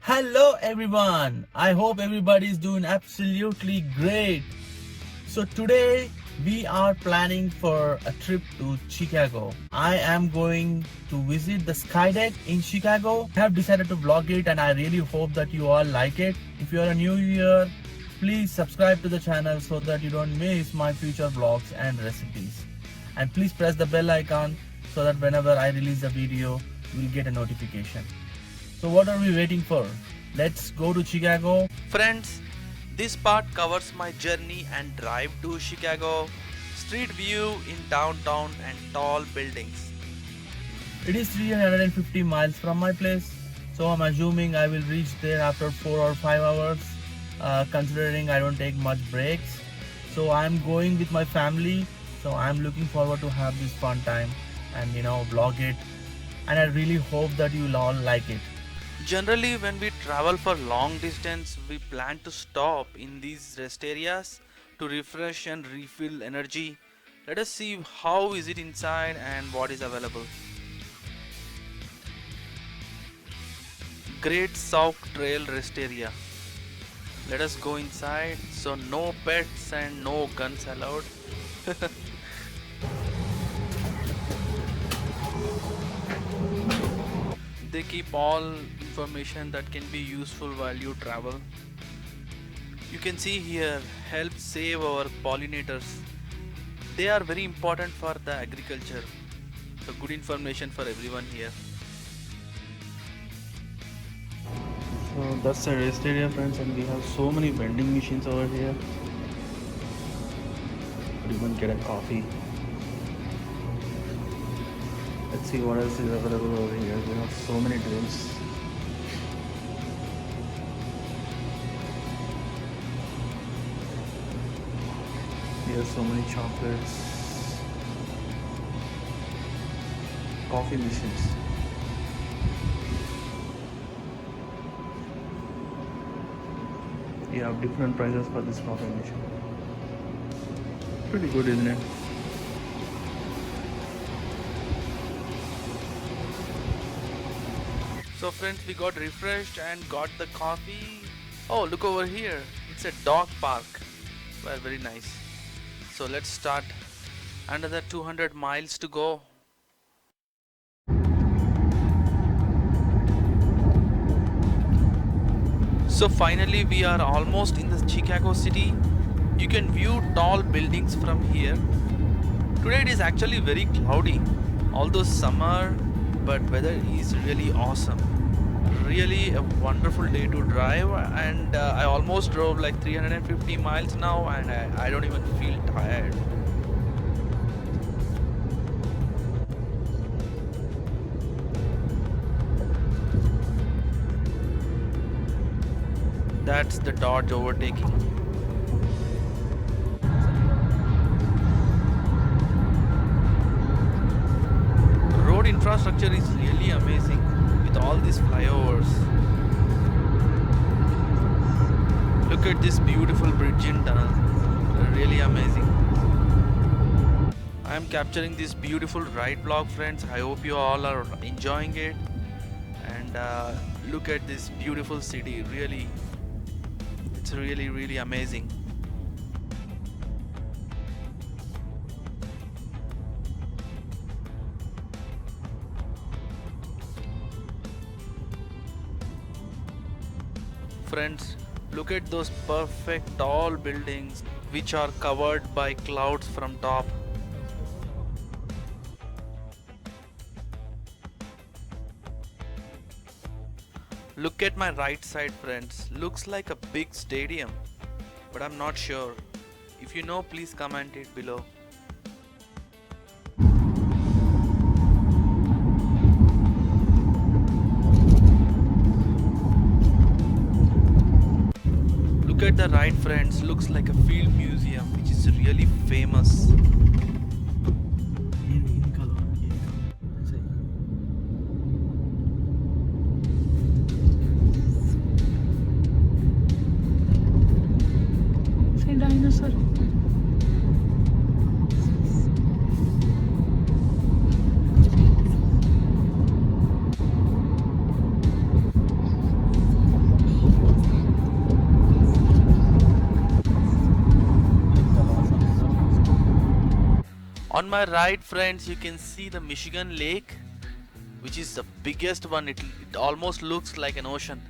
Hello everyone. I hope everybody is doing absolutely great. So today we are planning for a trip to Chicago. I am going to visit the Skydeck in Chicago. I have decided to vlog it and I really hope that you all like it. If you are a new here, please subscribe to the channel so that you don't miss my future vlogs and recipes. And please press the bell icon so that whenever I release a video, you will get a notification. So what are we waiting for? Let's go to Chicago. Friends, this part covers my journey and drive to Chicago, street view in downtown and tall buildings. It is 350 miles from my place, so I'm assuming I will reach there after 4 or 5 hours, considering I don't take much breaks. So I'm going with my family, so I'm looking forward to have this fun time and vlog it, and I really hope that you'll all like it. Generally, when we travel for long distance, we plan to stop in these rest areas to refresh and refill energy. Let us see how is it inside and what is available. Great Sauk Trail Rest Area. Let us go inside. So no pets and no guns allowed. They keep all information that can be useful while you travel. You can see here, help save our pollinators. They are very important for the agriculture. So good information for everyone here. So that's the rest area, friends, and we have so many vending machines over here. You can get a coffee. Let's see what else is available over here. We have so many drinks. We have so many chocolates. Coffee machines. You have different prices for this coffee machine. Pretty good, isn't it? So friends, we got refreshed and got the coffee. Oh, look over here. It's a dog park. Well, very nice. So let's start. Another 200 miles to go. So finally we are almost in the Chicago city. You can view tall buildings from here. Today it is actually very cloudy, although summer, but weather is really awesome. Really a wonderful day to drive, and I almost drove like 350 miles now and I don't even feel tired. That's the Dodge overtaking. Road infrastructure is really amazing with all these flyovers. Look at this beautiful bridge and tunnel. Really amazing. I am capturing this beautiful ride vlog, friends. I hope you all are enjoying it. And look at this beautiful city. Really, it's really amazing. Friends, look at those perfect tall buildings which are covered by clouds from top. Look at my right side, friends. Looks like a big stadium, but I'm not sure. If you know, please comment it below. Look at the right, friends. Looks like a field museum, which is really famous. Dinosaur. On my right, friends, you can see the Michigan Lake, which is the biggest one. It almost looks like an ocean.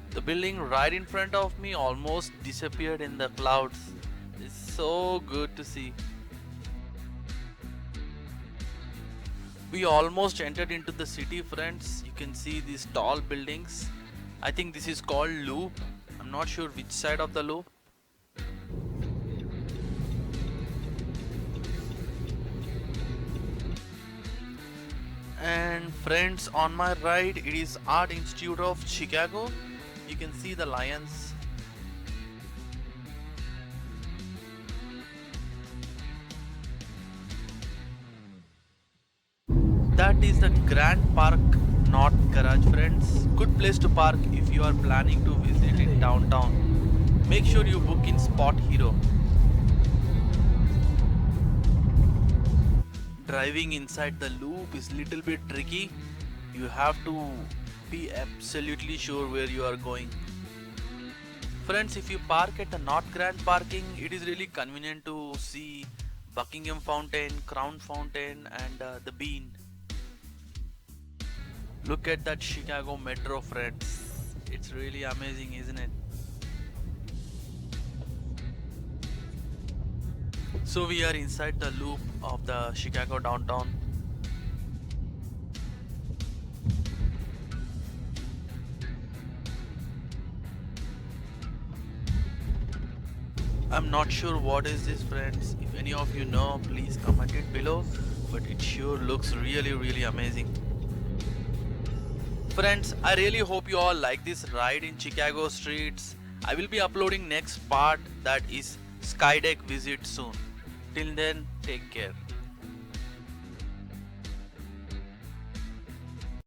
The building right in front of me almost disappeared in the clouds. It's so good to see. We almost entered into the city, friends. You can see these tall buildings. I think this is called Loop. I'm not sure which side of the loop. And friends, on my right, it is Art Institute of Chicago. You can see the lions. That is the Grand Park North Garage, friends. Good place to park if you are planning to visit in downtown. Make sure you book in Spot Hero. Driving inside the loop is little bit tricky. You have to be absolutely sure where you are going. Friends, if you park at the North Grand parking, it is really convenient to see Buckingham Fountain, Crown Fountain and the Bean. Look at that Chicago Metro, friends. It's really amazing, isn't it? So we are inside the loop of the Chicago downtown. I'm not sure what is this, friends. If any of you know, please comment it below. But it sure looks really amazing. Friends, I really hope you all like this ride in Chicago streets. I will be uploading next part, that is Skydeck visit, soon. Till then, take care.